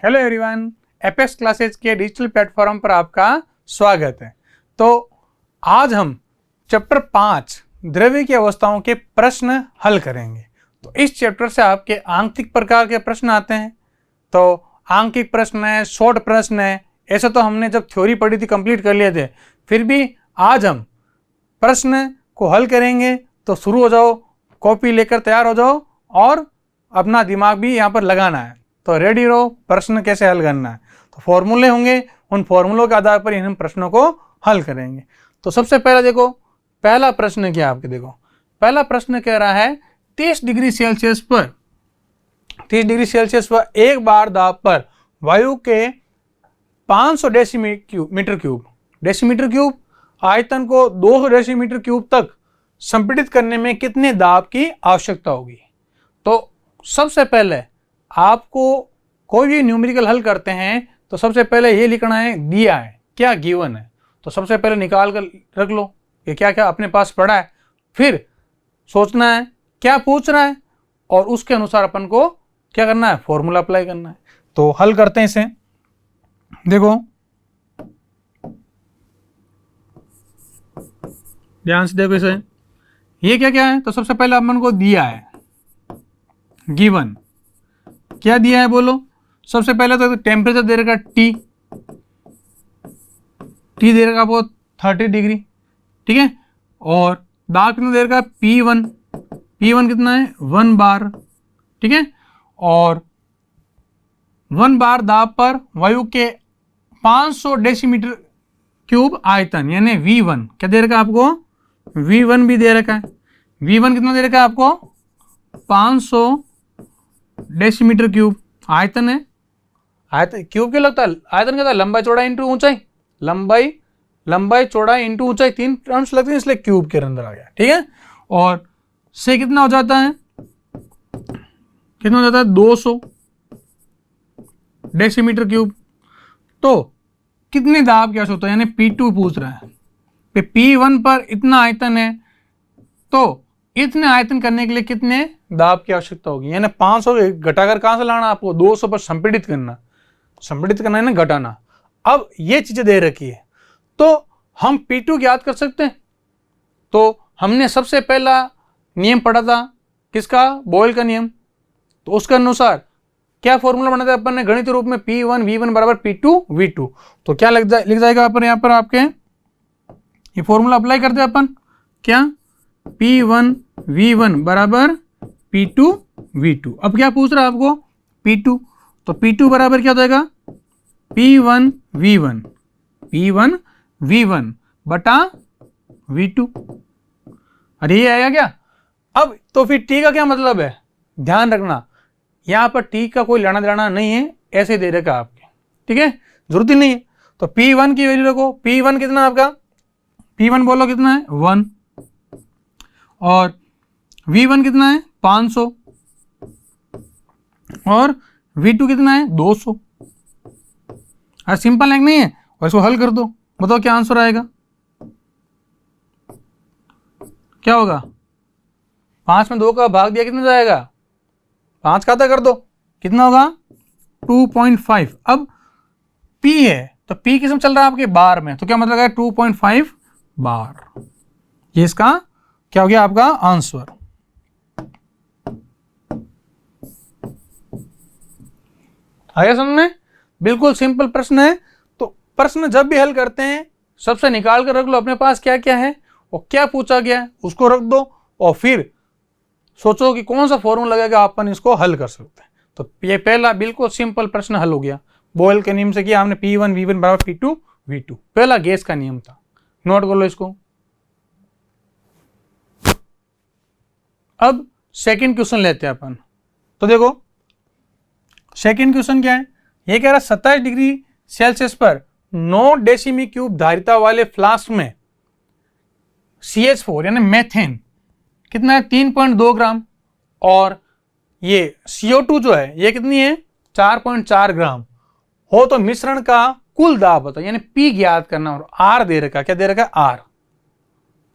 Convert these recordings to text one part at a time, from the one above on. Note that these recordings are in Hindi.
हेलो एवरीवन, एपेक्स क्लासेज के डिजिटल प्लेटफॉर्म पर आपका स्वागत है। तो आज हम चैप्टर 5 द्रव्य की अवस्थाओं के प्रश्न हल करेंगे। तो इस चैप्टर से आपके आंकिक प्रकार के प्रश्न आते हैं। तो आंकिक प्रश्न है, शॉर्ट प्रश्न है, ऐसा तो हमने जब थ्योरी पढ़ी थी कंप्लीट कर लिए थे। फिर भी आज हम प्रश्न को हल करेंगे। तो शुरू हो जाओ, कॉपी लेकर तैयार हो जाओ और अपना दिमाग भी यहाँ पर लगाना है। तो रेडी रहो, प्रश्न कैसे हल करना है। तो फॉर्मूले होंगे, उन फॉर्मूलों के आधार पर इन प्रश्नों को हल करेंगे। तो सबसे पहला देखो, पहला प्रश्न क्या आपके देखो, पहला प्रश्न कह रहा है 30 डिग्री सेल्सियस पर 30 डिग्री सेल्सियस पर एक बार दाब पर वायु के 500 डेसीमीटर क्यूब आयतन को 200 डेसीमीटर क्यूब तक संपीड़ित करने में कितने दाब की आवश्यकता होगी। तो सबसे पहले आपको कोई भी न्यूमेरिकल हल करते हैं तो सबसे पहले ये लिखना है दिया है क्या, गिवन है। तो सबसे पहले निकाल कर रख लो कि क्या क्या अपने पास पड़ा है। फिर सोचना है क्या पूछ रहा है और उसके अनुसार अपन को क्या करना है, फॉर्मूला अप्लाई करना है। तो हल करते हैं इसे। देखो ध्यान से देखो इसे, ये क्या क्या है। तो सबसे पहले अपन को दिया है गिवन, क्या दिया है बोलो। सबसे पहले तो टेम्परेचर दे रखा टी दे रखा आपको 30 डिग्री, ठीक है। और दाब कितना दे रखा P1 कितना है 1 बार, ठीक है। और 1 बार दाब पर वायु के 500 डेसीमीटर क्यूब आयतन यानी V1 क्या दे रखा आपको, V1 भी दे रखा है। V1 कितना दे रखा है आपको 500 डेसीमीटर क्यूब आयतन है। आयतन क्यूब क्या लगता है, आयतन क्या था, लंबाई चौड़ाई इंटू ऊंचाई, लंबाई चौड़ाई इंटू ऊंचाई, 3 टर्म्स लगते हैं इसलिए क्यूब के अंदर आ गया, ठीक है। और से कितना हो जाता है, 200 डेसीमीटर क्यूब। तो कितने दाब की आवश्यकता है, यानी P2 पूछ रहा है। P1 पर इतना आयतन है तो इतने आयतन करने के लिए कितने दाब की आवश्यकता होगी, यानी 500 घटाकर कहां से लाना आपको, 200 पर संपीड़ित करना है ना, घटाना। अब ये चीजें दे रखी है तो हम P2 ज्ञात कर सकते हैं। तो हमने सबसे पहला नियम पढ़ा था किसका, बॉयल का नियम। तो उसके अनुसार क्या फॉर्मूला बनाते हैं अपन ने गणितीय रूप में, P1 V1 बराबर P2 V2। तो क्या लिख जाएगा अपन यहाँ पर आपके, ये फॉर्मूला अप्लाई करते हैं अपन, क्या P1 V1 बराबर P2 V2। अब क्या पूछ रहा है आपको P2, तो P2 बराबर क्या हो जाएगा P1 V1 बटा V2। अरे ये आएगा क्या। अब तो फिर T का क्या मतलब है, ध्यान रखना यहां पर T का कोई लेना देना नहीं है, ऐसे दे रखा आपके, ठीक है, जरूरत ही नहीं है। तो P1 की वैल्यू रखो, P1 कितना आपका, P1 बोलो कितना है 1 और V1 कितना है 500 और V2 कितना है 200। अरे सिंपल है नहीं है, और इसको हल कर दो, बताओ क्या आंसर आएगा, क्या होगा। 5 में 2 का भाग दिया कितना जाएगा, 5 का कर दो, कितना होगा 2.5। अब P है तो P किसमें चल रहा है आपके बार में, तो क्या मतलब है 2.5 बार। ये इसका क्या हो गया आपका आंसर। आया समझ में, बिल्कुल सिंपल प्रश्न है। तो प्रश्न जब भी हल करते हैं सबसे निकाल कर रख लो अपने पास क्या क्या है और क्या पूछा गया है उसको रख दो, और फिर सोचो कि कौन सा फॉर्मूला लगेगा अपन इसको हल कर सकते हैं। तो ये पहला बिल्कुल सिंपल प्रश्न हल हो गया, बॉयल के नियम से किया हमने, P1 V1 बराबर P2 V2, पहला गैस का नियम था, नोट कर लो इसको। अब सेकंड क्वेश्चन लेते हैं अपन। तो देखो सेकंड क्वेश्चन क्या है, ये कह रहा है 27 डिग्री सेल्सियस पर 9 डेसीमी क्यूब धारिता वाले फ्लास्क में CH4 यानी मेथेन कितना है 3.2 ग्राम, और ये CO2 जो है ये कितनी है 4.4 ग्राम हो, तो मिश्रण का कुल दाब होता है, यानी P ज्ञात करना, और R दे रखा, क्या दे रखा है R,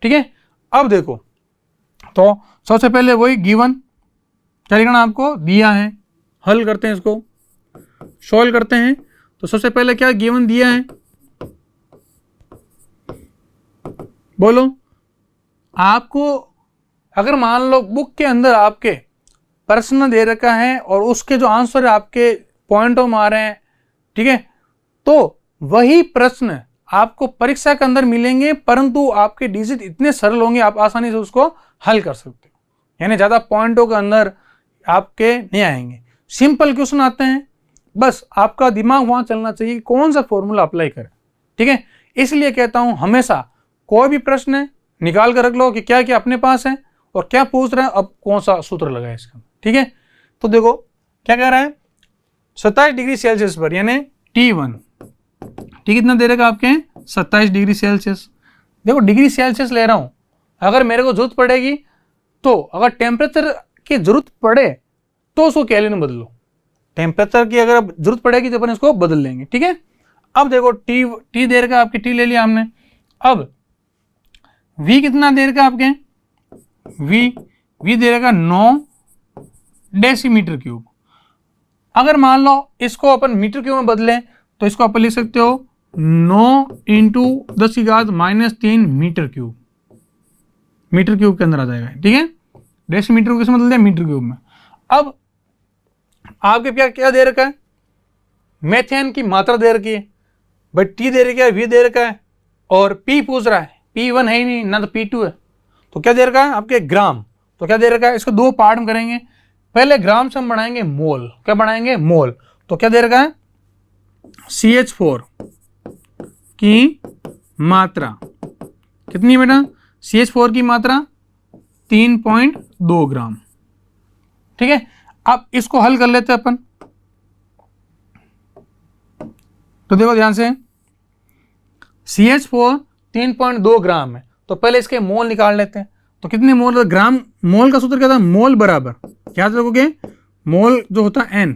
ठीक है। अब देखो तो सबसे पहले वही गिवन क्या लिखना आपको दिया है, हल करते हैं इसको। सॉल्व करते हैं। तो सबसे पहले क्या गिवन दिया है, बोलो। आपको अगर मान लो बुक के अंदर आपके प्रश्न दे रखा है और उसके जो आंसर आपके पॉइंटों में आ रहे हैं, ठीक है, तो वही प्रश्न आपको परीक्षा के अंदर मिलेंगे, परंतु आपके डिजिट इतने सरल होंगे आप आसानी से उसको हल कर सकते हो, यानी ज़्यादा पॉइंटों के अंदर आपके नहीं आएंगे। सिंपल क्वेश्चन आते हैं, बस आपका दिमाग वहाँ चलना चाहिए कि कौन सा फॉर्मूला अप्लाई करें, ठीक है। इसलिए कहता हूँ हमेशा कोई भी प्रश्न निकाल कर रख लो कि क्या क्या अपने पास है और क्या पूछ रहा है, अब कौन सा सूत्र लगाए इसका, ठीक है। तो देखो क्या कह रहा है, 27 डिग्री सेल्सियस पर यानी T1, ठीक, कितना दे रखा आपके 27 डिग्री सेल्सियस। देखो डिग्री सेल्सियस ले रहा हूँ, अगर मेरे को जरूरत पड़ेगी तो अगर टेम्परेचर की जरूरत पड़े तो उसको केल्विन में बदलो, टेम्परेचर की अगर जरूरत पड़ेगी तो अपन इसको बदल लेंगे, ठीक है। अब देखो टी दे रखा आपके, टी ले लिया हमने। अब V कितना दे रखा आपके, V दे रखा 9 डेसीमीटर क्यूब। अगर मान लो इसको अपन मीटर क्यूब में बदलें तो इसको अपन लिख सकते हो 9 into 10⁻³ metre cube, metre cube के अंदर आ जाएगा, ठीक है। डेसीमीटर को किसमें बदल दिया, मीटर क्यूब में। अब आपके क्या दे रखा है, मेथेन की मात्रा दे रखी है, भाई टी दे रखा है, वी दे रखा है और पी पूछ रहा है, P1 है ही नहीं ना, तो P2 है, तो क्या दे रखा है आपके ग्राम। तो क्या दे रखा है, इसको दो पार्ट में करेंगे, पहले ग्राम से हम बनाएंगे मोल, क्या बनाएंगे मोल। तो क्या दे रखा है, CH4 की मात्रा कितनी बेटा, CH4 की मात्रा 3.2 ग्राम, ठीक है। अब इसको हल कर लेते हैं अपन। तो देखो ध्यान से, CH4 3.2 ग्राम है, तो पहले इसके मोल निकाल लेते हैं। तो कितने मोल, ग्राम, मोल का सूत्र क्या था, मोल बराबर, याद रखोगे मोल जो होता है N,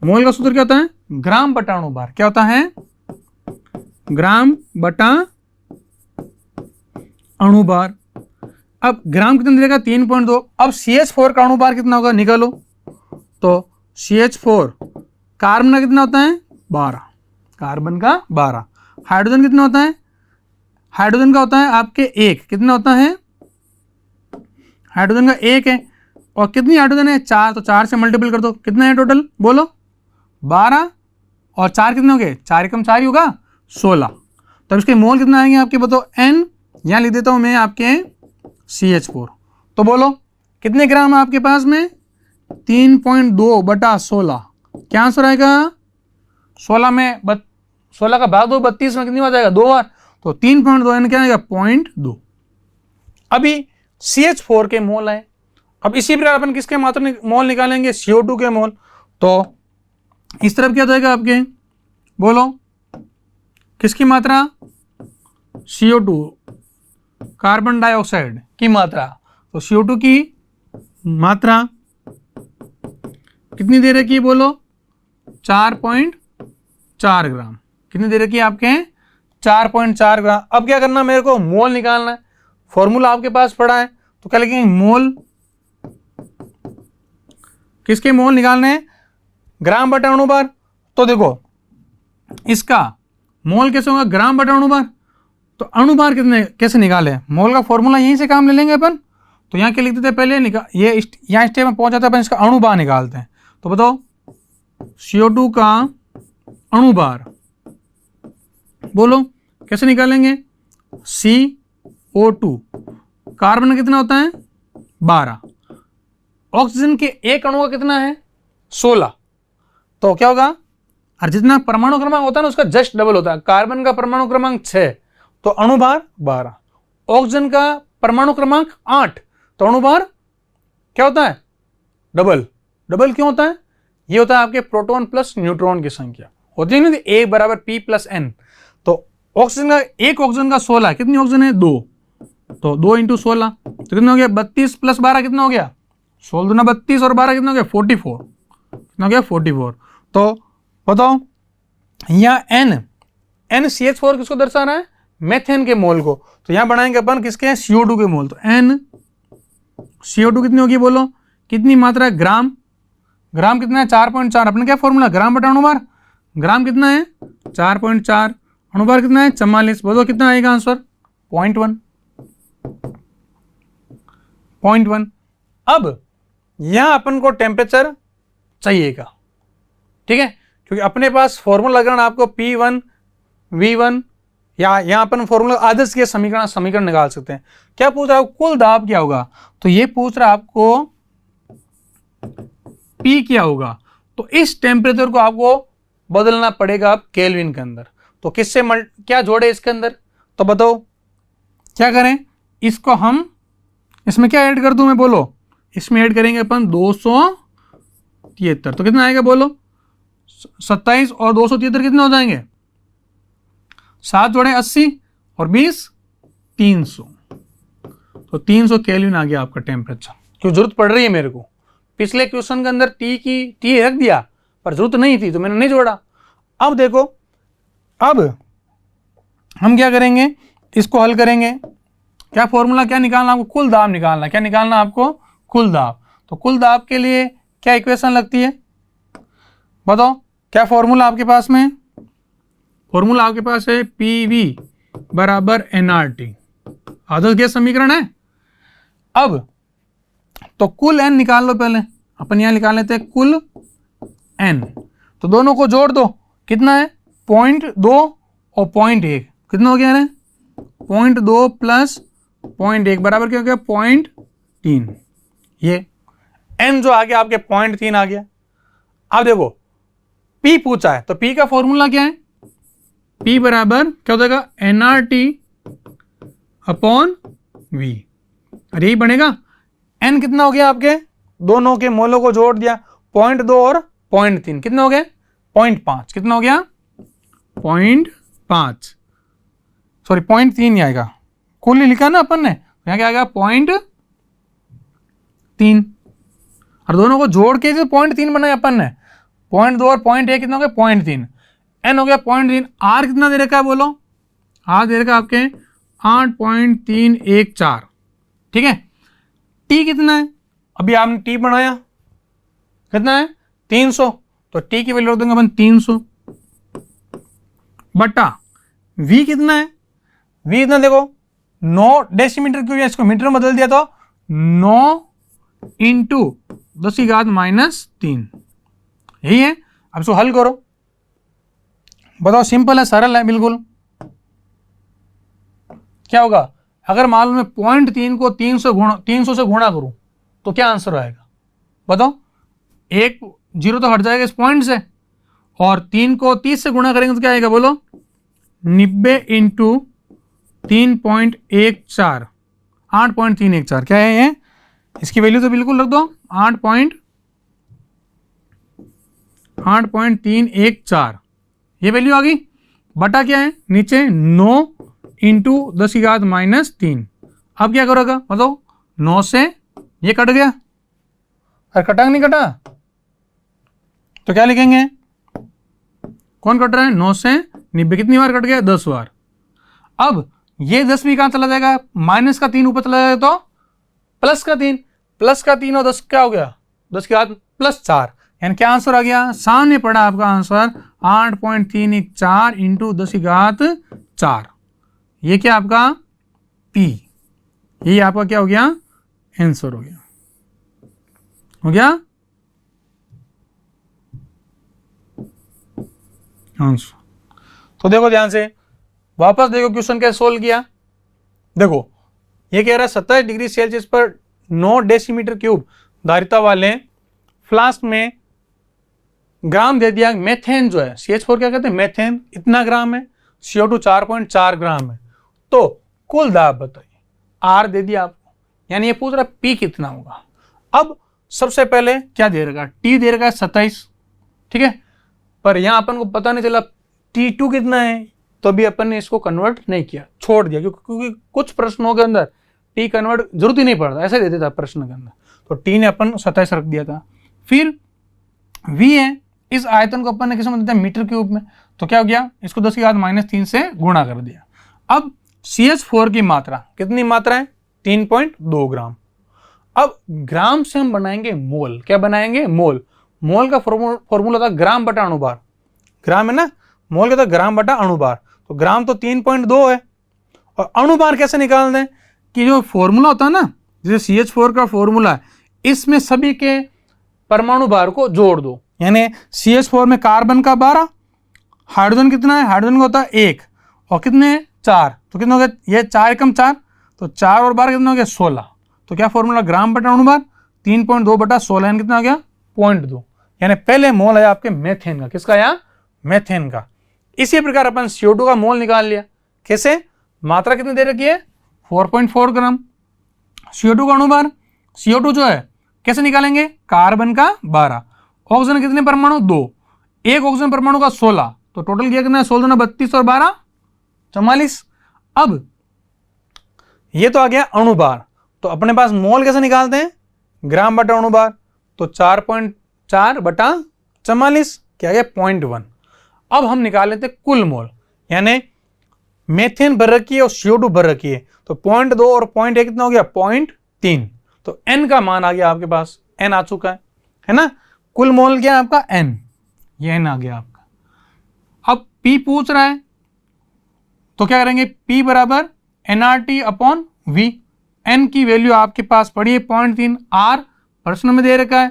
मोल का सूत्र क्या होता है, ग्राम बटा अणु भार, क्या होता है, ग्राम बटा अणु भार। अब ग्राम कितना देगा 3.2, अब CH4 का अणु भार कितना होगा निकालो। तो CH4 कार्बन का कितना होता है 12, कार्बन का 12, हाइड्रोजन कितना होता है, हाइड्रोजन का होता है आपके 1, कितना होता है, हाइड्रोजन का 1 है, और कितनी हाइड्रोजन है 4, तो 4 से मल्टीपल कर दो, कितना है टोटल बोलो 12, और 4 कितने हो गए, 4 एकम 4 ही होगा 16। तब इसके मोल कितना आएंगे आपके बताओ, N, यहाँ लिख देता हूँ मैं आपके CH4। तो बोलो कितने ग्राम है आपके पास में, 3.2 बटा 16, क्या आंसर आएगा, 16 में 16 का भाग दो 32 में कितनी बार जाएगा, 2 बार, तो 3.2 यानी क्या आएगा 0.2। अभी CH4 के मोल आए। अब इसी प्रकार अपन किसके मात्रा मोल निकालेंगे, CO2 के मोल। तो इस तरफ क्या जाएगा आपके, बोलो किसकी मात्रा, CO2 कार्बन डाइऑक्साइड की मात्रा। तो CO2 की मात्रा कितनी दे रखी है बोलो, 4.4 ग्राम, कितनी दे रखी है आपके 4.4 ग्राम। अब क्या करना, मेरे को मोल निकालना है, फॉर्मूला आपके पास पड़ा है, तो क्या लिखेंगे मोल, किसके मोल निकालने हैं, ग्राम बटा अणु भार। तो देखो इसका मोल कैसे होगा, ग्राम बटा अणु भार। तो अणु भार कितने कैसे निकाले, मोल का फॉर्मूला यहीं से काम ले लेंगे अपन। तो यहाँ क्या लिख देते हैं पहले, ये यहाँ स्टेप में पहुंच जाता है, अपन इसका अणु भार निकालते हैं। तो बताओ CO2 का अणु भार बोलो कैसे निकालेंगे, CO2 कार्बन कितना होता है 12, ऑक्सीजन के एक अणु का कितना है 16, तो क्या होगा, और जितना परमाणु क्रमांक होता है ना उसका जस्ट डबल होता है। कार्बन का परमाणु क्रमांक 6 तो अणु भार 12, ऑक्सीजन का परमाणु क्रमांक 8 तो अणु भार क्या होता है डबल। डबल क्यों होता है, ये होता है आपके प्रोटॉन प्लस न्यूट्रॉन की संख्या होती है ना, A बराबर P प्लस N। तो ऑक्सीजन का एक ऑक्सीजन का 16, कितनी ऑक्सीजन है 2, तो 2 इंटू 16 तो कितना हो गया 32 प्लस 12 कितना हो गया 16 दूना 32 और 12 कितना हो गया 44, कितना हो गया 44। तो बताओ यहाँ N CH4 किसको दर्शा रहा है, मेथेन के मोल को। तो यहाँ बनाएंगे अपन किसके हैं CO2 के मोल। तो N CO2 कितनी होगी बोलो, कितनी मात्रा ग्राम, ग्राम कितना है 4.4, अपने क्या फॉर्मूला ग्राम बटा अणुभार, ग्राम कितना है 4.4, अणुभार कितना है 44, बोलो कितना आएगा आंसर 0.1। अब यहां अपन को टेम्परेचर चाहिएगा, ठीक है, क्योंकि अपने पास फॉर्मूला लगाना आपको P1 V1 या यहां अपन फॉर्मूला आदर्श के समीकरण निकाल सकते हैं। क्या पूछ रहा है कुल दाब क्या होगा, तो ये पूछ रहा है आपको P क्या होगा, तो इस टेम्परेचर को आपको बदलना पड़ेगा आप केल्विन के अंदर। तो किससे क्या जोड़े इसके अंदर, तो बताओ क्या करें, इसको हम इसमें क्या ऐड कर दूं मैं, बोलो, इसमें ऐड करेंगे अपन 273, तो कितना आएगा बोलो 27 और 273 कितने हो जाएंगे, 7 जोड़े 80 और 20 300, तो 300 केल्विन आ गया आपका टेम्परेचर। क्यों जरूरत पड़ रही है मेरे को, पिछले क्वेश्चन के अंदर टी रख दिया पर जरूरत नहीं थी तो मैंने नहीं जोड़ा। अब देखो, अब हम क्या करेंगे, इसको हल करेंगे, क्या फॉर्मूला क्या निकालना आपको, कुल दाब निकालना, क्या निकालना आपको कुल दाब। तो कुल दाब के लिए क्या इक्वेशन लगती है बताओ, क्या फॉर्मूला आपके पास में, फॉर्मूला आपके पास है PV बराबर nRT, आदर्श गैस समीकरण है। अब तो कुल n निकाल लो, पहले अपन यहां निकाल लेते हैं कुल n, तो दोनों को जोड़ दो, कितना है 0.2 और 0.1, कितना हो गया ना 0.2 प्लस 0.1 बराबर क्या हो गया 0.3, ये n जो आ गया आपके 0.3 आ गया। अब देखो P पूछा है तो P का फॉर्मूला क्या है, P बराबर क्या हो जाएगा nRT अपॉन V, अरे यही बनेगा। n कितना हो गया आपके, दोनों के मोलों को जोड़ दिया, 0.2 और 0.3 कितना हो गया 0.5, कितना हो गया 0.5, सॉरी 0.3 ही आएगा, कुल ही लिखा ना अपन ने, यहाँ क्या आएगा 0.3, और दोनों को जोड़ के जो 0.3 बनाया अपन ने, 0.2 और 0.1 कितना हो गया 0.3, n हो गया 0.3, r कितना दे रखा है बोलो, r दे रखा है आपके 8.314, ठीक है। t कितना है, अभी आपने t बनाया कितना है 300, तो t की वैल्यू रख देंगे अपन 300 बटा v कितना है, v इतना देखो 9 डेसीमीटर क्यूब, इसको मीटर में बदल दिया तो 9 इंटू 10⁻³ यही है। अब इसको हल करो, बताओ, सिंपल है, सरल है बिल्कुल। क्या होगा, अगर मान लो मैं 0.3 को 300 से गुणा करूं तो क्या आंसर आएगा बताओ, एक जीरो तो हट जाएगा इस पॉइंट से, और 3 को 30 से गुणा करेंगे तो क्या आएगा बोलो 90 इंटू 3.14, 8.314, क्या है ये, इसकी वैल्यू तो बिल्कुल रख दो 8.314, ये वैल्यू आ गई, बटा क्या है नीचे 9 इंटू 10⁻³ अब क्या करोगा बताओ, 9 से ये कट गया, और कटा नहीं कटा, तो क्या लिखेंगे, कौन कट रहा है 9 से 90, कितनी बार कट गया 10 बार। अब ये 10 भी कहां चला जाएगा, माइनस का 3 ऊपर चला जाएगा तो प्लस का 3, प्लस का 3 और 10 क्या हो गया 10 के बाद प्लस 4, यानी क्या आंसर आ गया, सामने पड़ा आपका आंसर 8.314 इंटू 10⁻⁴, ये क्या आपका P, ये आपका क्या हो गया आंसर हो गया, आंसर। तो देखो ध्यान से, वापस देखो क्वेश्चन कैसे सोल्व किया, देखो ये कह रहा है 27 डिग्री सेल्सियस पर 9 डेसीमीटर क्यूब धारिता वाले फ्लास्क में ग्राम दे दिया, मेथेन जो है CH4 क्या कहते हैं मेथेन, इतना ग्राम है, CO2 4.4 ग्राम है, तो कुल दाब बताइए, R दे दिया आपको, यानी ये पूछ रहा P कितना होगा। अब सबसे पहले क्या दे रखा, T दे रखा है 27, ठीक है, पर यहां अपन को पता नहीं चला T2 कितना है, तो अभी अपन ने इसको कन्वर्ट नहीं किया, छोड़ दिया, क्योंकि कुछ प्रश्नों के अंदर T कन्वर्ट जरूरत ही नहीं पड़ता, ऐसे दे देता प्रश्न के अंदर, तो T ने अपन 27 रख दिया था। फिर V है, इस आयतन को अपन ने किस में देता है मीटर क्यूब में, तो क्या हो गया इसको 10⁻³ से गुणा कर दिया। अब CH4 की मात्रा कितनी मात्रा है 3.2 ग्राम। अब ग्राम से हम बनाएंगे मोल, क्या बनाएंगे मोल, मोल का फॉर्मूला था ग्राम बटा अणुभार, ग्राम है ना, मोल का था ग्राम बटा अणुभार, तो ग्राम तो 3.2 है। और अणुभार कैसे निकाल दें कि जो फॉर्मूला होता है ना, जैसे CH4 का फॉर्मूला है, इसमें सभी के परमाणु भार को जोड़ दो, यानी CH4 में कार्बन का 12, हाइड्रोजन कितना है, हाइड्रोजन का होता है 1, और कितने 4, तो कितना हो गया, ये 4 एकम 4, तो 4 और 12 कितना हो गया 16। तो क्या फॉर्मूला, ग्राम बटा अणुभार 3.2 बटा 16 यानी कितना हो गया 0.2, यानी पहले मोल आया आपके मेथेन का, किसका आया, मेथेन का। इसी प्रकार अपन CO2 का मोल निकाल लिया, कैसे, मात्रा कितनी दे रखी है 4.4 ग्राम। CO2 का अणुभार, CO2 जो है कैसे निकालेंगे, कार्बन का 12, ऑक्सीजन कितने परमाणु 2, एक ऑक्सीजन परमाणु का 16, तो टोटल किया कितना 16 32 और 12 44। अब ये तो आ गया अणुभार, तो अपने पास मोल कैसे निकालते हैं, ग्राम बटा अणुभार, तो 4.4 बटा 44 क्या गया 0.1। अब हम निकाल लेते कुल मोल, यानी मेथेन भर रखी है और CO2 भर रखी है, तो 0.2 और 0.1 कितना हो गया 0.3, तो n का मान आ गया आपके पास, n आ चुका है ना, कुल मोल क्या है आपका n, ये n आ गया आपका। अब P पूछ रहा है तो क्या करेंगे, P बराबर nRT अपॉन V, n की वैल्यू आपके पास पड़ी है 0.3, R प्रश्न में दे रखा है,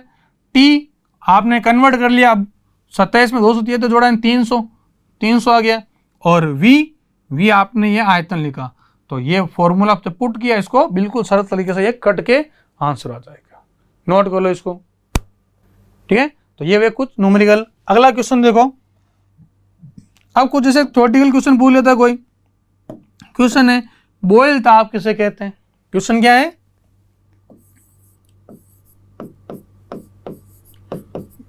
T आपने कन्वर्ट कर लिया, अब 27 में 200 तो जोड़ा 300 आ गया, और V आपने ये आयतन लिखा, तो ये फॉर्मूला जब पुट किया इसको बिल्कुल सरल तरीके से ये कट के आंसर आ जाएगा, नोट कर लो इसको, ठीक है। तो ये वे कुछ न्यूमेरिकल। अगला क्वेश्चन देखो, अब कुछ जैसे थ्योरेटिकल क्वेश्चन पूछ लेता कोई, क्वेश्चन है बॉयल ताप किसे कहते हैं, क्वेश्चन क्या है,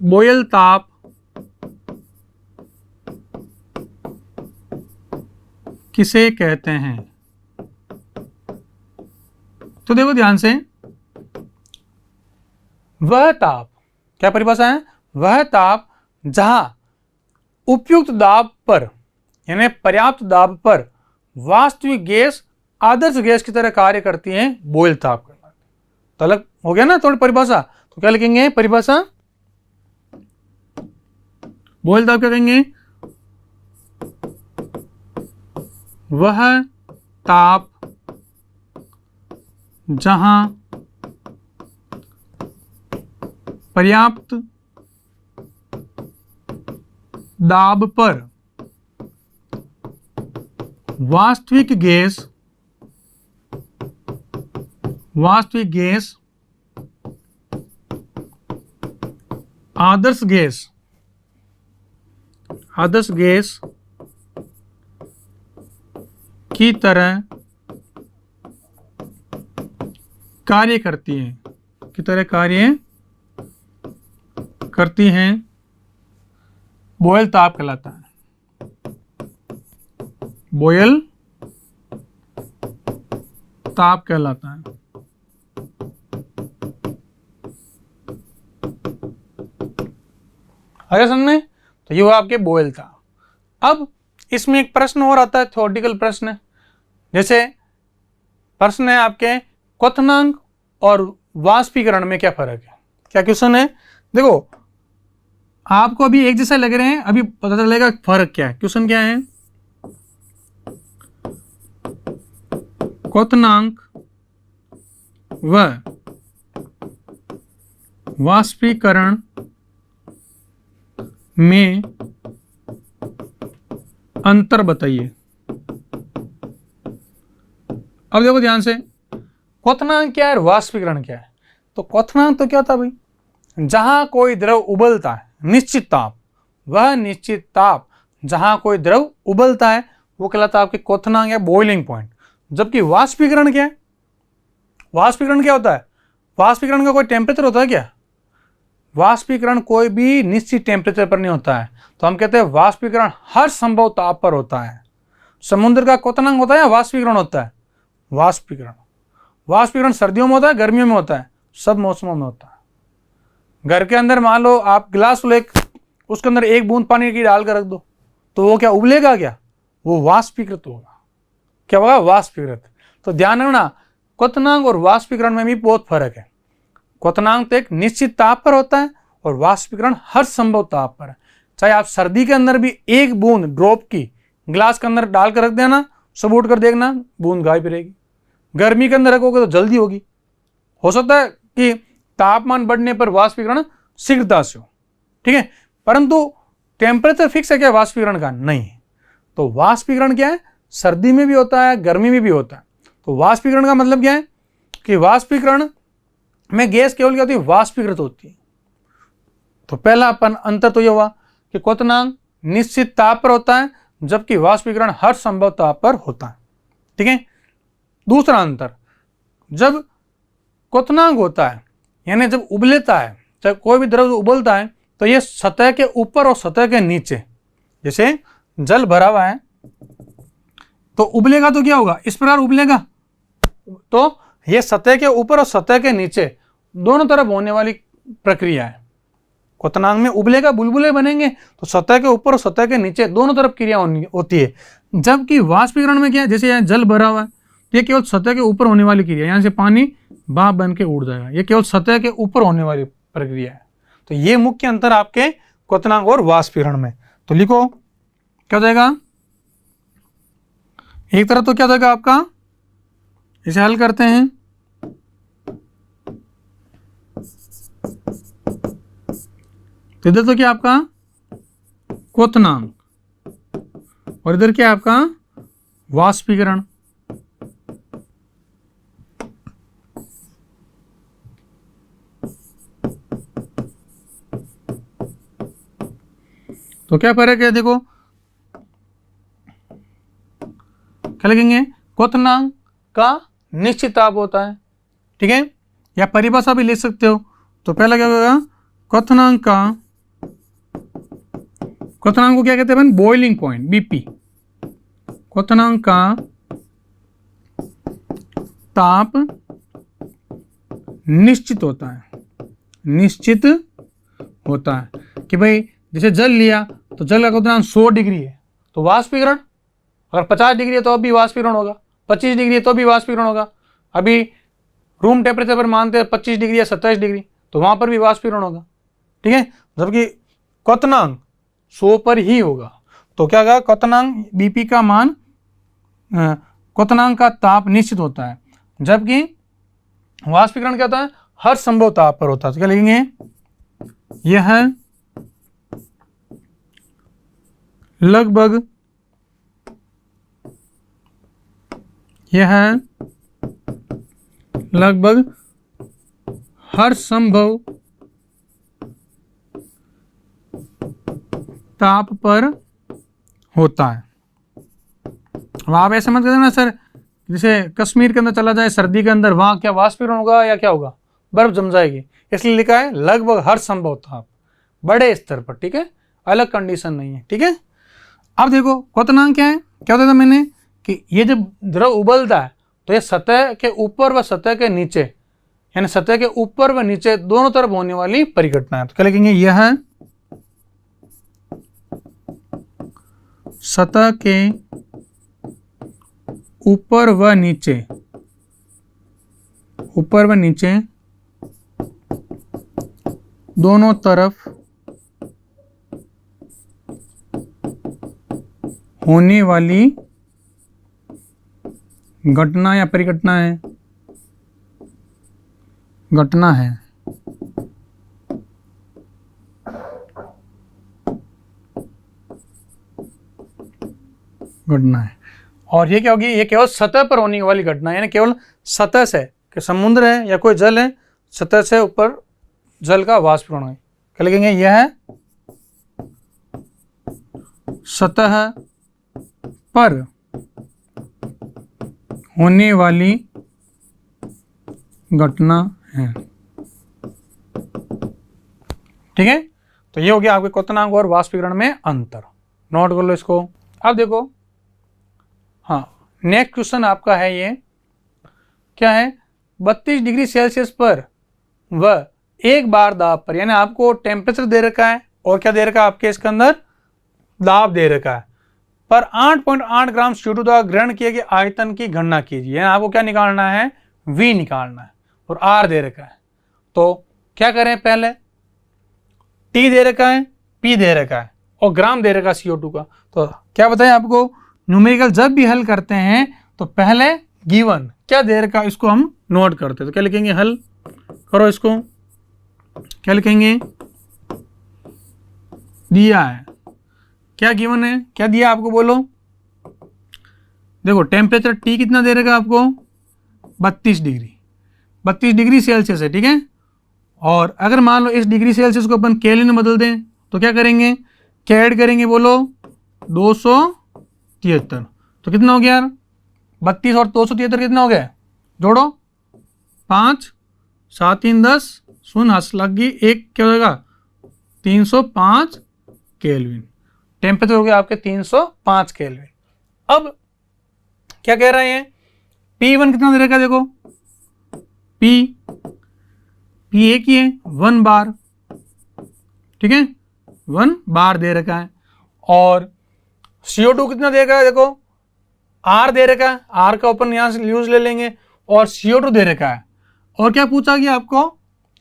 बॉयल ताप किसे कहते हैं। तो देखो ध्यान से, वह ताप, क्या परिभाषा है, वह ताप जहां उपयुक्त दाब पर यानी पर्याप्त दाब पर वास्तविक गैस आदर्श गैस की तरह कार्य करती है, बॉयल ताप कहलाती है। तो अलग हो गया ना थोड़ी परिभाषा, तो क्या लिखेंगे परिभाषा, बॉयल ताप क्या कहेंगे, वह ताप जहां पर्याप्त दाब पर वास्तविक गैस आदर्श गैस की तरह कार्य करती हैं, बॉयल ताप कहलाता है, बॉयल ताप कहलाता है। अगर समझ में, तो ये हुआ आपके बॉयल ताप। अब इसमें एक प्रश्न और आता है, थ्योरेटिकल प्रश्न, जैसे प्रश्न है आपके क्वथनांक और वाष्पीकरण में क्या फर्क है। क्या क्वेश्चन है, देखो आपको अभी एक जैसा लग रहे हैं, अभी पता चलेगा फर्क क्या है। क्वेश्चन क्या है, क्वथनांक व वाष्पीकरण में अंतर बताइए। अब देखो ध्यान से, क्वथनांक क्या है और वाष्पीकरण क्या है। तो क्वथनांक तो क्या था भाई, जहां कोई द्रव उबलता है निश्चित ताप, वह निश्चित ताप जहां कोई द्रव उबलता है वो कहलाता है आपके क्वथनांक या बॉइलिंग पॉइंट। जबकि वाष्पीकरण क्या है, वाष्पीकरण क्या होता है, वाष्पीकरण का कोई टेम्परेचर होता है क्या, वाष्पीकरण कोई भी निश्चित टेम्परेचर पर नहीं होता है। तो हम कहते हैं वाष्पीकरण हर संभव ताप पर होता है। समुद्र का क्वथनांक होता है या वाष्पीकरण होता है, वाष्पीकरण सर्दियों में होता है, गर्मियों में होता है, सब मौसमों में होता है। घर के अंदर मान लो आप गिलास लो, उसके अंदर एक बूंद पानी की डाल कर रख दो, तो वो क्या उबलेगा क्या, वो वाष्पीकृत होगा। क्या होगा, वाष्पीकृत। तो ध्यान रखना, क्वथनांक और वाष्पीकरण में भी बहुत फर्क है। क्वथनांक तो एक निश्चित ताप पर होता है और वाष्पीकरण हर संभव ताप पर है। चाहे आप सर्दी के अंदर भी एक बूंद ड्रॉप की ग्लास के अंदर डाल कर रख देना, सब उठ कर देखना बूंद गायब रहेगी। गर्मी के अंदर रखोगे तो जल्दी होगी। हो सकता है कि तापमान बढ़ने पर वाष्पीकरण शीघ्रता से हो, ठीक है, परंतु टेम्परेचर फिक्स है क्या वाष्पीकरण का? नहीं। तो वाष्पीकरण क्या है? सर्दी में भी होता है, गर्मी में भी होता है। तो वाष्पीकरण का मतलब क्या है कि वाष्पीकरण में गैस केवल क्या होती है? वाष्पीकृत होती है। तो पहला अपन अंतर तो ये हुआ कि क्वथनांक निश्चित ताप पर होता है, जबकि वाष्पीकरण हर संभव ताप पर होता है, ठीक है। दूसरा अंतर, जब क्वथनांक होता है यानी जब उबलता है, चाहे कोई भी द्रव उबलता है, तो ये सतह के ऊपर और सतह के नीचे, जैसे जल भरा हुआ है तो उबलेगा तो क्या होगा? इस प्रकार उबलेगा। तो ये सतह के ऊपर और सतह के नीचे दोनों तरफ होने वाली प्रक्रिया है। क्वथनांक में उबलेगा, बुलबुले बनेंगे, तो सतह के ऊपर और सतह के नीचे दोनों तरफ क्रिया होती है। जबकि वाष्पीकरण में क्या है? जैसे यहाँ जल भरा हुआ है, ये केवल सतह के ऊपर होने वाली क्रिया, यहाँ से पानी भाप बन के उड़ जाएगा, ये केवल सतह के ऊपर होने वाली प्रक्रिया है। तो ये मुख्य अंतर आपके क्वथनांक और वाष्पीकरण में। तो लिखो क्या हो जाएगा? एक तरफ तो क्या हो जाएगा आपका, इसे हल करते हैं, तो इधर तो क्या आपका क्वथनांक और इधर क्या आपका वाष्पीकरण। तो क्या फर्क है? देखो क्या लिखेंगे? क्वथनांक का निश्चित ताप होता है, ठीक है, या परिभाषा भी ले सकते हो। तो पहला क्या होगा? क्वथनांक को क्या कहते हैं? Boiling point, BP. क्वथनांक का ताप निश्चित होता है, निश्चित होता है कि भाई जैसे जल लिया तो जल का क्वथनांक 100 डिग्री है, तो वाष्पीकरण अगर 50 डिग्री है तो अभी वाष्पीकरण होगा, 25 डिग्री है तो भी वाष्पीकरण होगा। अभी रूम टेम्परेचर पर मानते हैं 25 डिग्री या 27 डिग्री, तो वहां पर भी वाष्पीकरण होगा, ठीक है, जबकि क्वथनांक 100 पर ही होगा। तो क्या होगा? क्वथनांक बीपी का मान, क्वथनांक का ताप निश्चित होता है, जबकि वाष्पीकरण क्या होता है? हर संभव ताप पर होता है। तो क्या लिखेंगे? यह लगभग हर संभव ताप पर होता है। अब आप ऐसे मत कहना सर, जैसे कश्मीर के अंदर चला जाए सर्दी के अंदर, वहां क्या वाष्पीकरण होगा या क्या होगा? बर्फ जम जाएगी। इसलिए लिखा है लगभग हर संभव ताप, बड़े स्तर पर, ठीक है, अलग कंडीशन नहीं है, ठीक है। अब देखो क्वथनांक क्या है? क्या होता था मैंने कि ये जब द्रव उबलता है तो ये सतह के ऊपर व सतह के नीचे, यानी सतह के ऊपर व नीचे दोनों तरफ होने वाली परिघटना है। तो क्या लिखेंगे? यह सतह के ऊपर व नीचे दोनों तरफ होने वाली घटना या परिघटना है, घटना है। घटना है। और ये क्या होगी? ये केवल सतह पर होने वाली घटना है, यानी केवल सतह से, कि समुद्र है या कोई जल है, सतह से ऊपर जल का वाष्पीकरण है। क्या लिखेंगे? यह सतह पर होने वाली घटना है, ठीक है। तो ये हो गया आपके क्वथनांक और वाष्पीकरण में अंतर। नोट कर लो इसको। अब देखो, हाँ, नेक्स्ट क्वेश्चन आपका है ये, क्या है? 32 डिग्री सेल्सियस पर व 1 बार दाब पर, यानी आपको टेम्परेचर दे रखा है और क्या दे रखा है आपके इसके अंदर? दाब दे रखा है, पर 8.8 ग्राम CO2 द्वारा ग्रहण किए गए आयतन की गणना कीजिए। यानी आपको क्या निकालना है? V निकालना है, और R दे रखा है। तो क्या करें? पहले टी दे रखा है, पी दे रखा है और ग्राम दे रखा है CO2 का। तो क्या बताएं आपको, न्यूमेरिकल जब भी हल करते हैं तो पहले गिवन क्या दे रखा है इसको हम नोट करते हैं। तो क्या लिखेंगे, हल करो इसको, क्या लिखेंगे, दिया है, क्या गिवन है, क्या दिया आपको बोलो। देखो टेम्परेचर टी कितना दे रखा है आपको, 32 डिग्री, 32 डिग्री सेल्सियस है, ठीक है। और अगर मान लो इस डिग्री सेल्सियस को अपन केल्विन में बदल दें तो क्या करेंगे, क्या ऐड करेंगे बोलो, 273। तो कितना हो गया यार, 32 और 273 कितना हो गया, जोड़ो, 5 7 3 10, सुन हंस लग गई, एक क्या होगा, 305 केल्विन। टेम्परेचर हो गया आपके 305 केल्विन। अब क्या कह रहे हैं, P1 कितना दे रखा है, देखो P एक ही है, 1 बार, ठीक है, 1 बार दे रखा है। और CO2 कितना दे रखा है, देखो R दे रखा है, R का अपन यहाँ से यूज ले लेंगे, और CO2 दे रखा है। और क्या पूछा गया आपको,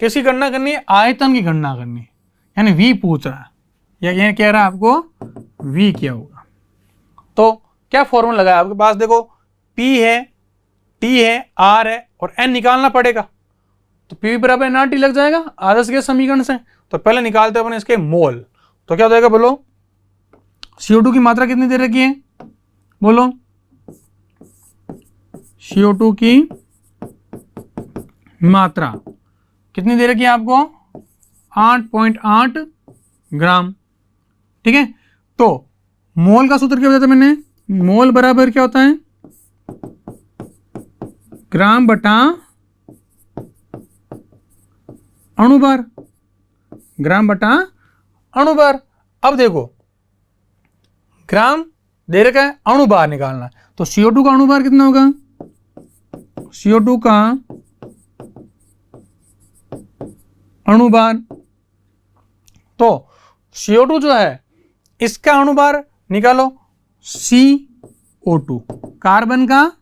किसकी गणना करनी है, आयतन की गणना करनी है, यानी V पूछ रहा है, या ये कह रहा है आपको V क्या होगा। तो क्या फॉर्मूला लगाया आपके पास, देखो P है, T है, R है और N निकालना पड़ेगा। तो PV बराबर nRT लग जाएगा आदर्श गैस समीकरण से। तो पहले निकालते हैं अपन इसके मोल। तो क्या हो जाएगा बोलो, CO2 की मात्रा कितनी दे रखी है, बोलो CO2 की मात्रा कितनी दे रखी है आपको, 8.8 ग्राम, ठीक है। तो मोल का सूत्र क्या बताया था मैंने, मोल बराबर क्या होता है, ग्राम बटा अणुभार, ग्राम बटा अणुभार। अब देखो ग्राम दे रखा है, अणुभार निकालना है, तो CO2 का अणुभार कितना होगा, CO2 का अणुभार, तो CO2 जो है इसका अणुभार निकालो, CO2, कार्बन का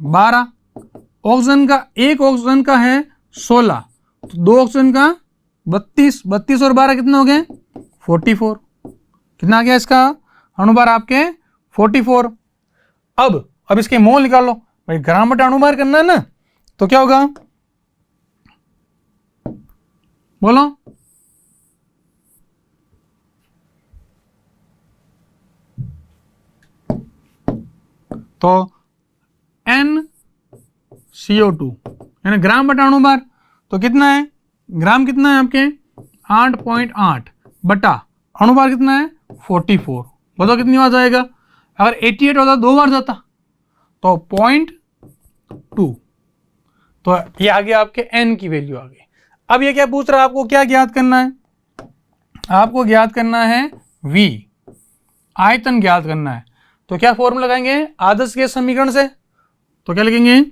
12, ऑक्सीजन का, एक ऑक्सीजन का है 16, तो 2 ऑक्सीजन का 32, 32 और 12 कितना हो गए, 44। कितना आ गया इसका अणुभार आपके, 44। अब इसके मोल निकालो भाई, ग्राम बटा अणुभार करना है ना, तो क्या होगा बोलो, तो NCO2 यानी ग्राम बटा अणुभार, तो कितना है, ग्राम कितना है आपके 8.8 बटा अणुभार कितना है 44। बताओ कितनी बार जाएगा, अगर 88 होता 2 बार जाता, तो 0.2। तो ये आ गया आपके n की वैल्यू आ गई। अब ये क्या पूछ रहा है, आपको क्या ज्ञात करना है, आपको ज्ञात करना है V, आयतन ज्ञात करना है। तो क्या फॉर्मूला लगाएंगे आदर्श गैस समीकरण से, तो क्या लिखेंगे,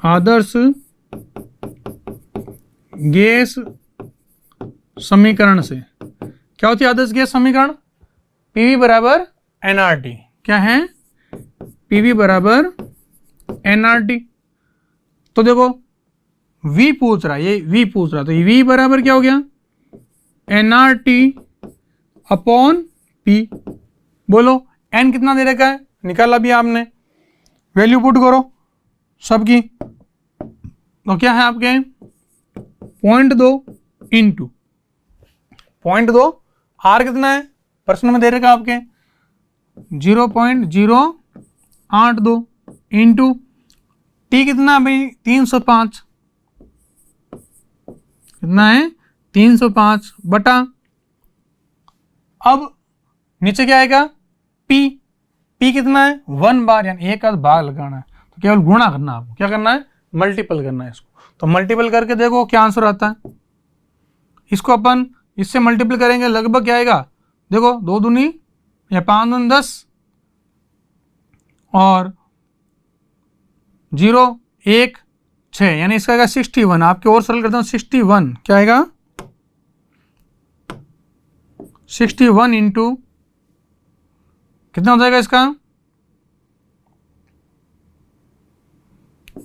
आदर्श गैस समीकरण से। क्या होती है आदर्श गैस समीकरण, PV बराबर nRT, क्या है PV बराबर nRT। तो देखो V पूछ रहा है, ये V पूछ रहा है, तो V बराबर क्या हो गया, nRT अपॉन P। बोलो n कितना दे रखा है, निकाला भी आपने, वैल्यू पुट करो सबकी, तो क्या है आपके 0.2 इंटू 0.2, R कितना है प्रश्न में दे रखा आपके 0.082 इंटू T कितना है भाई 305, कितना है 305 बटा, अब नीचे क्या आएगा P कितना है 1 बार, यानी एक आध भाग लगाना है, तो केवल गुणा करना है आपको, क्या करना है मल्टीपल करना है इसको। तो मल्टीपल करके देखो क्या आंसर आता है, इसको अपन इससे मल्टीपल करेंगे, लगभग क्या आएगा, देखो 2 दूनी या 5 दूनी 10 और 0 1 6, यानी इसका आएगा 61। आपके और सरल करता हूँ 61, क्या आएगा 61 इंटू कितना हो जाएगा इसका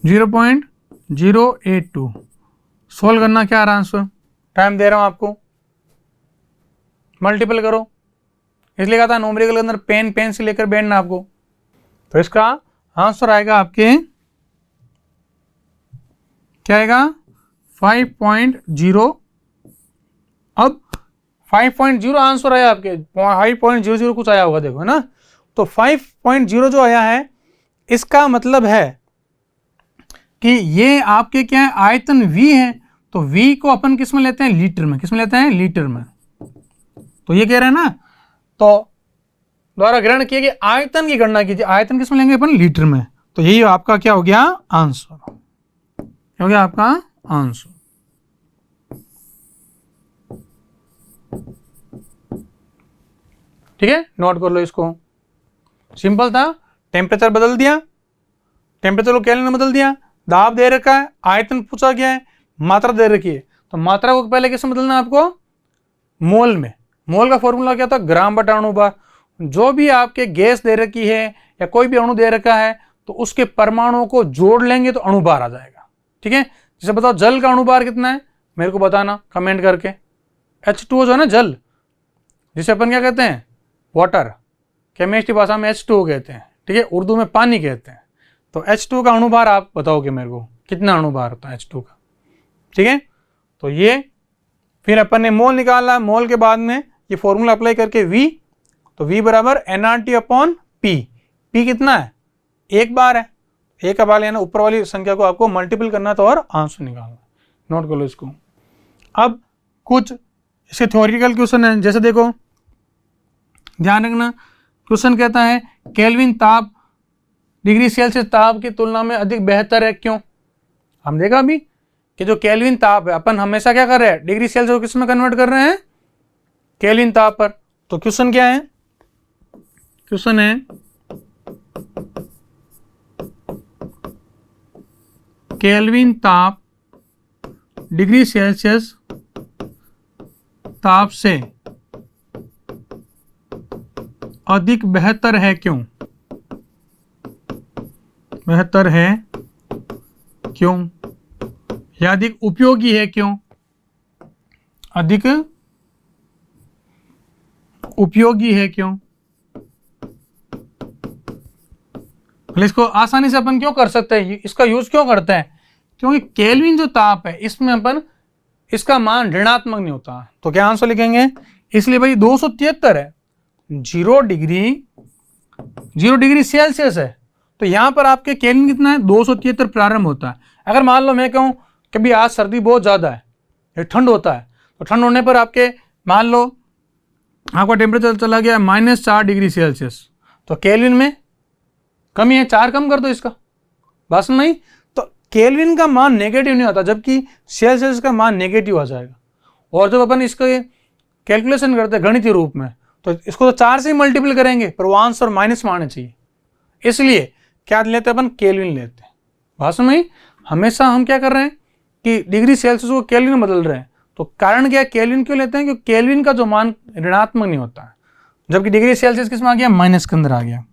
0.082। सोल्व करना क्या आ रहा है आंसर, टाइम दे रहा हूं आपको, मल्टीपल करो, इसलिए कहा था न्यूमेरिकल के अंदर पेन पेन से लेकर बैठना आपको। तो इसका आंसर आएगा आपके क्या आएगा 5.0। अब 5.0 आंसर आया आपके, 5.00 कुछ आया होगा देखो, है ना। तो 5.0 जो आया है इसका मतलब है कि ये आपके क्या है, आयतन V है। तो V को अपन किस में लेते हैं, लीटर में। किस में लेते हैं, लीटर में। तो ये कह रहे हैं ना, तो द्वारा ग्रहण किया कि आयतन की गणना कीजिए, आयतन किस में लेंगे अपन, लीटर में। तो यही आपका क्या हो गया आंसर, हो गया आपका आंसर। ठीक है, नोट कर लो इसको। सिंपल था, टेम्परेचर बदल दिया, टेम्परेचर को केल्विन में बदल दिया, दाब दे रखा है, आयतन पूछा गया है, मात्रा दे रखी है। तो मात्रा को पहले किस में बदलना है आपको, मोल में। मोल का फॉर्मूला क्या था, ग्राम बटा अणु बार। जो भी आपके गैस दे रखी है या कोई भी अणु दे रखा है तो उसके परमाणुओं को जोड़ लेंगे तो अणु बार आ जाएगा। ठीक है, जैसे बताओ जल का अणु बार कितना है, मेरे को बताना कमेंट करके। H2O जो है ना जल, जिसे अपन क्या कहते हैं, वाटर, केमिस्ट्री भाषा में H2O कहते हैं। ठीक है, उर्दू में पानी कहते हैं। तो H2O का अणुभार आप बताओगे मेरे को, कितना अणुभार होता है H2O का। ठीक है, तो ये फिर अपन ने मोल निकाला, मोल के बाद में ये फॉर्मूला अप्लाई करके V, तो V बराबर nRT अपॉन P। P कितना है, एक बार है, एक बार लेना, ऊपर वाली संख्या को आपको मल्टीपल करना था और आंसर निकालना। नोट कर लो इसको। अब कुछ इसके थ्योरेटिकल क्वेश्चन है, जैसे देखो ध्यान रखना, क्वेश्चन कहता है केल्विन ताप डिग्री सेल्सियस ताप की तुलना में अधिक बेहतर है, क्यों। हम देखा अभी कि जो केल्विन ताप है अपन हमेशा क्या कर रहे हैं, डिग्री सेल्सियस को किस में कन्वर्ट कर रहे हैं, केल्विन ताप पर। तो क्वेश्चन क्या है, क्वेश्चन है केल्विन ताप डिग्री सेल्सियस ताप से अधिक बेहतर है, क्यों। बेहतर है क्यों, या अधिक उपयोगी है क्यों, अधिक उपयोगी है क्यों। इसको आसानी से अपन क्यों कर सकते हैं, इसका यूज क्यों करते हैं, क्योंकि केल्विन जो ताप है इसमें अपन इसका मान ऋणात्मक नहीं होता। तो क्या आंसर लिखेंगे, इसलिए भाई 273 है, 0 डिग्री सेल्सियस है, तो यहां पर आपके केल्विन कितना है, 273 प्रारंभ होता है। अगर मान लो मैं कहूं कि भाई आज सर्दी बहुत ज्यादा है, ठंड होता है, तो ठंड होने पर आपके मान लो आपका टेम्परेचर चला गया -4 डिग्री सेल्सियस, तो केल्विन में कमी है, 4 कम कर दो इसका, बस नहीं। तो केल्विन का मान नेगेटिव नहीं होता, जबकि सेल्सियस का मान नेगेटिव आ जाएगा। और जब अपन इसके कैलकुलेशन करते हैं गणितीय रूप में, तो इसको तो 4 से ही मल्टीपल करेंगे, पर वो आंसर माइनस में आना चाहिए। इसलिए क्या लेते हैं अपन, केल्विन लेते हैं। भाषण में हमेशा हम क्या कर रहे हैं कि डिग्री सेल्सियस को केल्विन में बदल रहे हैं। तो कारण क्या है, केल्विन क्यों लेते हैं, क्योंकि केल्विन का जो मान ऋणात्मक नहीं होता है, जबकि डिग्री सेल्सियस किस में आ गया, माइनस के अंदर आ गया।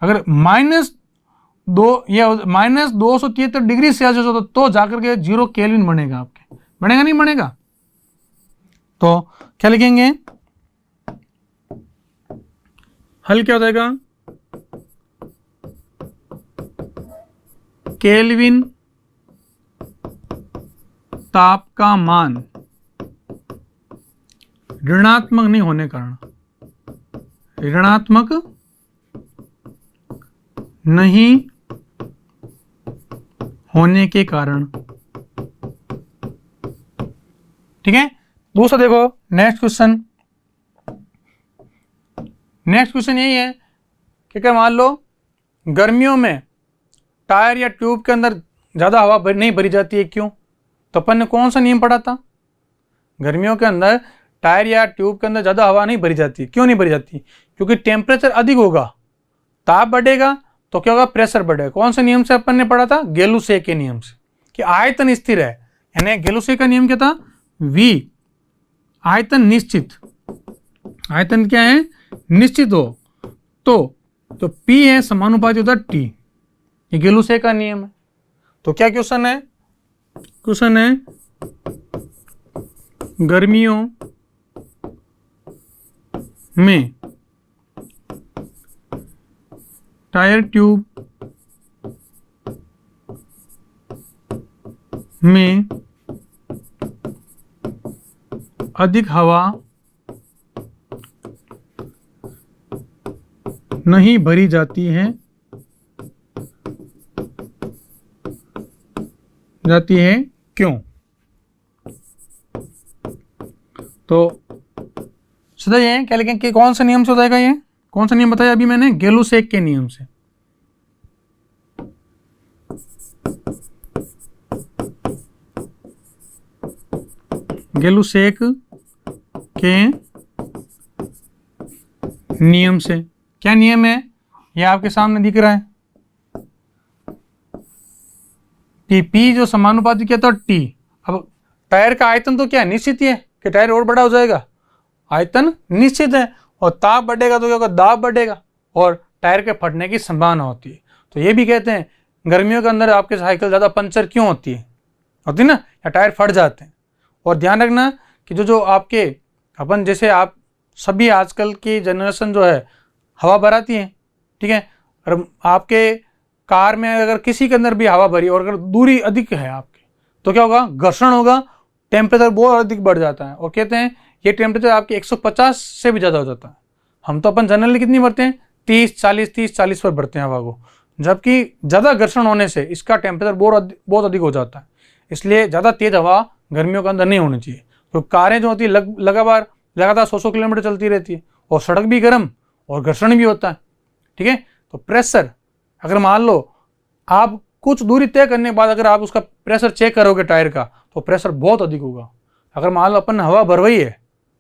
अगर -273 डिग्री सेल्सियस होता तो जाकर के 0 केल्विन बनेगा आपके, बनेगा नहीं बनेगा। तो क्या लिखेंगे, हल क्या हो जाएगा, केल्विन ताप का मान ऋणात्मक नहीं होने कारण, ऋणात्मक नहीं होने के कारण। ठीक है, दूसरा देखो नेक्स्ट क्वेश्चन। नेक्स्ट क्वेश्चन यही है कि क्या मान लो गर्मियों में टायर या ट्यूब के अंदर ज़्यादा हवा नहीं भरी जाती है, क्यों। तो अपन ने कौन सा नियम पढ़ा था, गर्मियों के अंदर टायर या ट्यूब के अंदर ज़्यादा हवा नहीं भरी जाती, क्यों नहीं भरी जाती, क्योंकि टेम्परेचर अधिक होगा, ताप बढ़ेगा तो क्या होगा, प्रेशर बढ़ेगा। कौन से नियम से अपन ने पढ़ा था, गेलुसे के नियम से, कि आयतन स्थिर है, यानी गेलुसे का नियम क्या था, V आयतन निश्चित, आयतन क्या है, निश्चित हो तो P है समानुपाती होता T, ये गेलुसे का नियम है। तो क्या क्वेश्चन है, क्वेश्चन है गर्मियों में टायर ट्यूब में अधिक हवा नहीं भरी जाती है क्यों? तो सीधा ये क्या लिखें कि कौन सा नियम से हो जाएगा? ये कौन सा नियम बताया अभी मैंने? गेलुसेक के नियम से। गेलुसेक के नियम से। क्या नियम है? ये आपके सामने दिख रहा है कि P जो समानुपाती क्या था T। अब टायर का आयतन तो क्या निश्चित ही है कि टायर और बड़ा हो जाएगा, आयतन निश्चित है, और ताप बढ़ेगा तो क्या होगा? दाब बढ़ेगा और टायर के फटने की संभावना होती है। तो ये भी कहते हैं गर्मियों के अंदर आपके साइकिल ज़्यादा पंचर क्यों होती है ना, या टायर फट जाते हैं। और ध्यान रखना कि जो आपके अपन जैसे आप सभी आजकल की जनरेशन जो है हवा भराती है, ठीक है, और आपके कार में अगर किसी के अंदर भी हवा भरी और अगर दूरी अधिक है आपकी तो क्या होगा? घर्षण होगा, टेम्परेचर बहुत अधिक बढ़ जाता है। और कहते हैं ये टेम्परेचर आपके 150 से भी ज़्यादा हो जाता है। हम तो अपन जनरली कितनी भरते हैं? 30-40 पर भरते हैं हवा को, जबकि ज़्यादा घर्षण होने से इसका टेम्परेचर बहुत अधिक हो जाता है। इसलिए ज़्यादा तेज़ हवा गर्मियों के अंदर नहीं होनी चाहिए। तो कारें जो होती है लगातार 100 किलोमीटर चलती रहती है और सड़क भी गर्म और घर्षण भी होता है, ठीक है। तो प्रेशर अगर मान लो आप कुछ दूरी तय करने के बाद अगर आप उसका प्रेशर चेक करोगे टायर का तो प्रेशर बहुत अधिक होगा। अगर मान लो अपन हवा भरवाई है,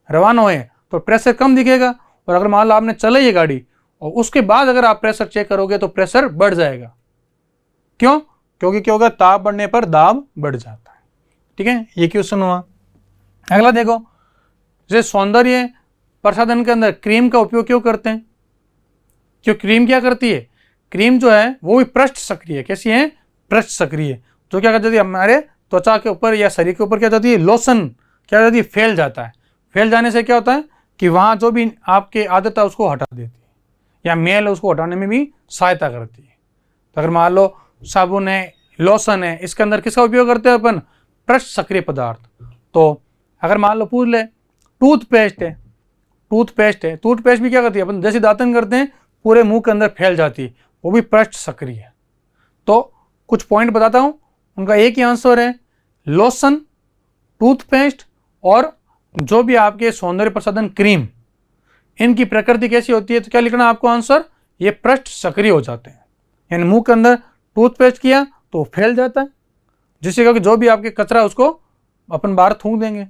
रवाना हुए तो प्रेशर कम दिखेगा, और अगर मान लो आपने चलाई है गाड़ी और उसके बाद अगर आप प्रेशर चेक करोगे तो प्रेशर बढ़ जाएगा। क्यों? क्योंकि क्या होगा? ताप बढ़ने पर दाब बढ़ जाता है, ठीक है। ये क्वेश्चन हुआ। अगला देखो, जैसे सौंदर्य प्रसाधन के अंदर क्रीम का उपयोग क्यों करते हैं? क्यों क्रीम क्या करती है? क्रीम जो है वो भी पृष्ठ सक्रिय। कैसी है? पृष्ठ सक्रिय। तो क्या कर जाती है हमारे त्वचा के ऊपर या शरीर के ऊपर क्या जाती है? लोशन क्या जाती है? फैल जाता है। फैल जाने से क्या होता है कि वहाँ जो भी आपके आदत है उसको हटा देती है, या मैल उसको हटाने में भी सहायता करती है। तो अगर मान लो साबुन है, लोशन है, इसके अंदर किसका उपयोग करते हैं अपन? पृष्ठ सक्रिय पदार्थ। तो अगर मान लो पूछ ले टूथपेस्ट है, टूथपेस्ट भी क्या करती है? अपन जैसे दातन करते हैं पूरे मुंह के अंदर फैल जाती है, वो भी पृष्ठ सक्रिय है। तो कुछ पॉइंट बताता हूँ, उनका एक ही आंसर है लोशन, टूथपेस्ट और जो भी आपके सौंदर्य प्रसाधन क्रीम, इनकी प्रकृति कैसी होती है? तो क्या लिखना आपको आंसर? ये पृष्ठ सक्रिय हो जाते हैं। यानी मुंह के अंदर टूथपेस्ट किया तो फैल जाता है, जिससे क्योंकि जो भी आपके कचरा उसको अपन बाहर थूक देंगे।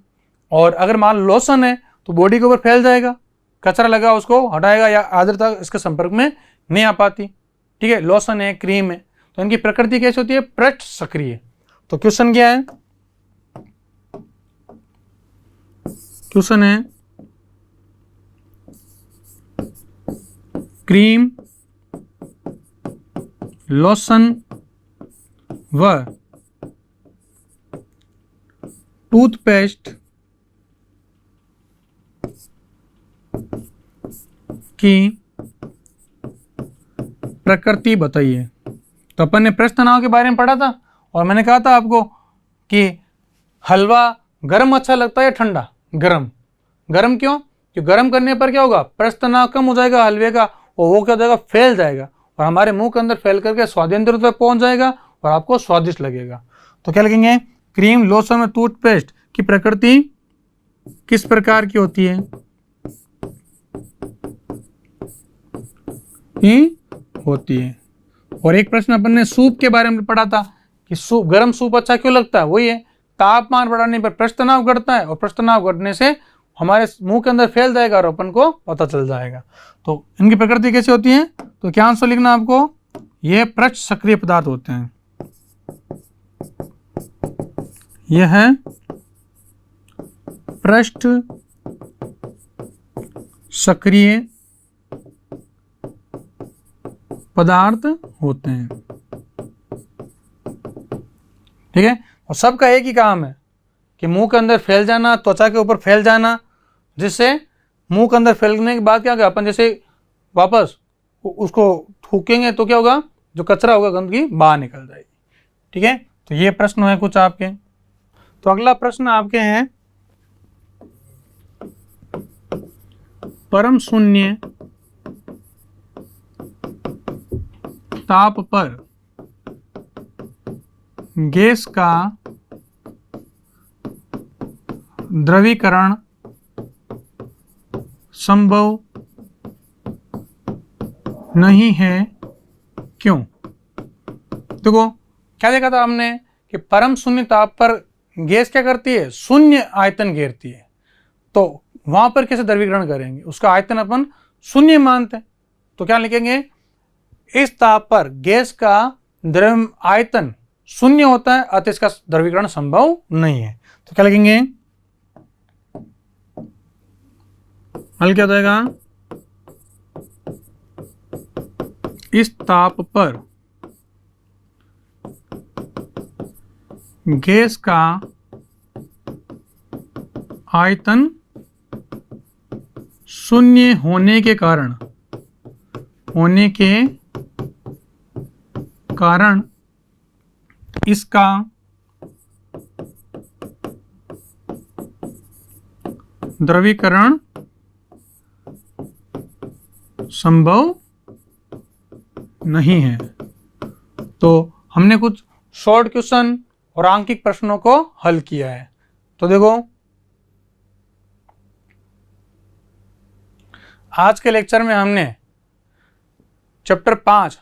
और अगर मान लोशन है तो बॉडी के ऊपर फैल जाएगा, कचरा लगा उसको हटाएगा या आर्द्रता इसके संपर्क में नहीं आ पाती, ठीक है। लोशन है, क्रीम है, तो इनकी प्रकृति कैसी होती है? पृष्ठ सक्रिय। तो क्वेश्चन क्या है? क्वेश्चन है क्रीम, लोशन व टूथपेस्ट की प्रकृति बताइए। तो अपन ने प्रश्न तनाव के बारे में पढ़ा था और मैंने कहा था आपको कि हलवा गर्म अच्छा लगता है या ठंडा? गर्म। गर्म क्यों? क्योंकि गर्म करने पर क्या होगा? प्रश्न तनाव कम हो जाएगा हलवे का, और वो क्या हो जाएगा? फैल जाएगा और हमारे मुंह के अंदर फैल करके स्वादेंद्र तक पहुंच जाएगा और आपको स्वादिष्ट लगेगा। तो क्या लिखेंगे? क्रीम, लोशन और टूथपेस्ट की प्रकृति किस प्रकार की होती है? होती है। और एक प्रश्न अपन ने सूप के बारे में पढ़ा था कि सूप, गर्म सूप अच्छा क्यों लगता है? वही है, तापमान बढ़ाने पर प्रश्न तनाव घटता है और प्रश्न तनाव घटने से हमारे मुंह के अंदर फैल जाएगा और अपन को पता चल जाएगा। तो इनकी प्रकृति कैसी होती है? तो क्या आंसर लिखना आपको? यह पृष्ठ सक्रिय पदार्थ होते हैं। यह है पृष्ठ सक्रिय पदार्थ होते हैं, ठीक है। और सबका एक ही काम है कि मुंह के अंदर फैल जाना, त्वचा के ऊपर फैल जाना, जिससे मुंह के अंदर फैलने के बाद क्या होगा, अपन जैसे वापस उसको थूकेंगे तो क्या होगा, जो कचरा होगा, गंदगी बाहर निकल जाएगी। ठीक है, तो ये प्रश्न है कुछ आपके। तो अगला प्रश्न आपके हैं, परम शून्य ताप पर गैस का द्रवीकरण संभव नहीं है, क्यों? देखो क्या देखा था हमने कि परम शून्य ताप पर गैस क्या करती है, शून्य आयतन घेरती है। तो वहां पर कैसे द्रवीकरण करेंगे, उसका आयतन अपन शून्य मानते हैं। तो क्या लिखेंगे, इस ताप पर गैस का द्रव्य आयतन शून्य होता है, अतः इसका द्रवीकरण संभव नहीं है। तो क्या लिखेंगे, हल क्या जाएगा, इस ताप पर गैस का आयतन शून्य होने के कारण इसका द्रवीकरण संभव नहीं है। तो हमने कुछ शॉर्ट क्वेश्चन और आंकिक प्रश्नों को हल किया है। तो देखो आज के लेक्चर में हमने चैप्टर 5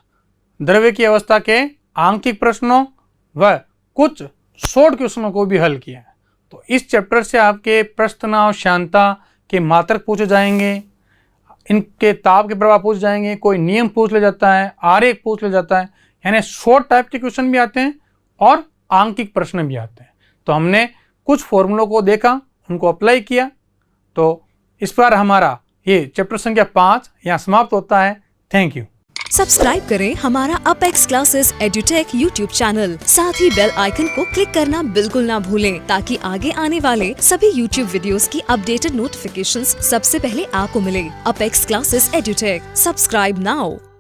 द्रव्य की अवस्था के आंकिक प्रश्नों व कुछ शॉर्ट क्वेश्चनों को भी हल किया है। तो इस चैप्टर से आपके प्रश्न श्यानता के मात्रक पूछे जाएंगे, इनके ताप के प्रभाव पूछ जाएंगे, कोई नियम पूछ ले जाता है, आरेख पूछ ले जाता है, यानी शॉर्ट टाइप के क्वेश्चन भी आते हैं और आंकिक प्रश्न भी आते हैं। तो हमने कुछ फॉर्मूलों को देखा, उनको अप्लाई किया। तो इस पर हमारा ये चैप्टर संख्या 5 यहाँ समाप्त होता है। Thank you. सब्सक्राइब करें हमारा Apex Classes Edutech YouTube channel, साथ ही बेल आइकन को क्लिक करना बिल्कुल ना भूलें, ताकि आगे आने वाले सभी यूट्यूब वीडियोस की अपडेटेड नोटिफिकेशंस सबसे पहले आपको मिले। Apex Classes Edutech, subscribe now.